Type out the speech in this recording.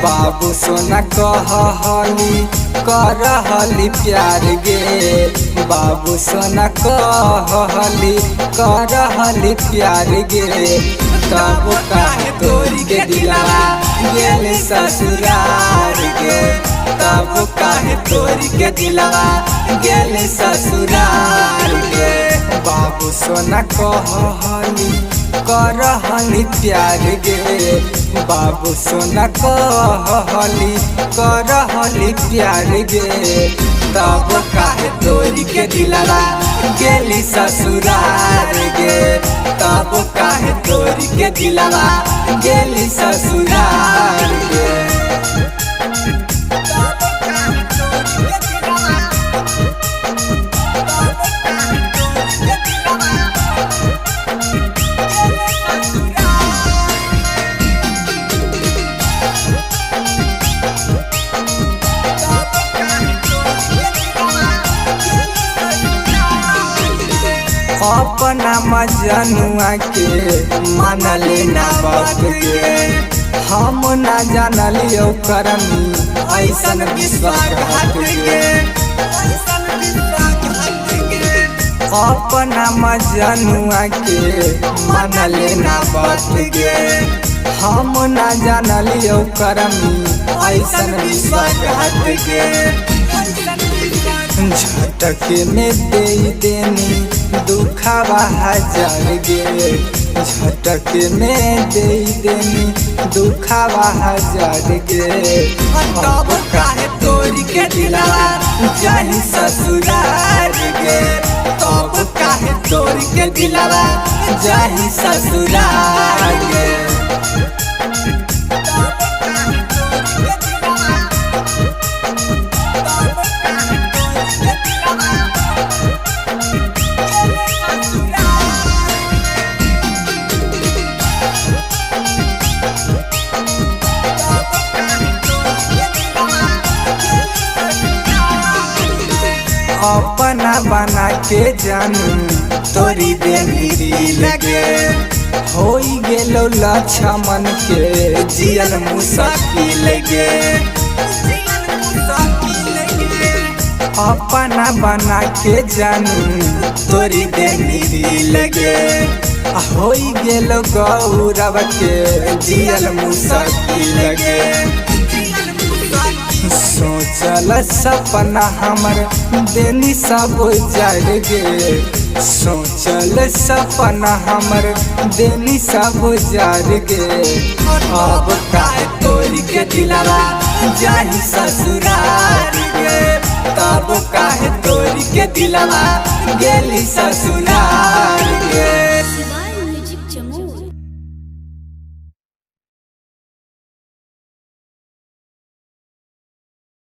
बाबू सोना कहली करहली प्यार गे, बाबू सोना कहली करहली प्यार गे, तब काहे तोरी के दिलवा गेल ससुरार गे, तब काहे तोरी के दिलवा गेल ससुरार गे। बाबू सोना कहली करहली प्यार गे, बाबू सोना कहली करहली प्यार गे, तब काहे तोरी के दिलवा गेली ससुरार गे, तब काहे तोरी के दिलवा गेली ससुरार गे। अपना मजनुआ के मानले ना बात गे, हम ना जानली करनी ऐसन विश्वासघात गे, अपना मजनुआ के मानले ना बात गे, हम ना जानली करनी ऐसन विश्वासघात गे। झटके में दे देनी दुखावा हजार गे, झटके में दे देनी दुखावा हजार गे, तब काहे तोरी के दिलवा जाही ससुरार गे, तब काहे तोरी के दिलवा जाही ससुरार गे। अपना बना के जानू तोरी देनी लगे, होई गेलो लक्ष्मण के जियल मुसाफिर लगे, अपना बना के जानू तोरी देनी लगे, होई गेलो गौरव के जियल मुसाफिर लगे। सोचल सपना हमर देनी सब जड़ गे, सोचल सपना हमर देनी सब जड़ गे, अब काहे तोरी के दिलवा जाही ससुरार गे, तब काहे तोरी के दिलवा गेली ससुरार।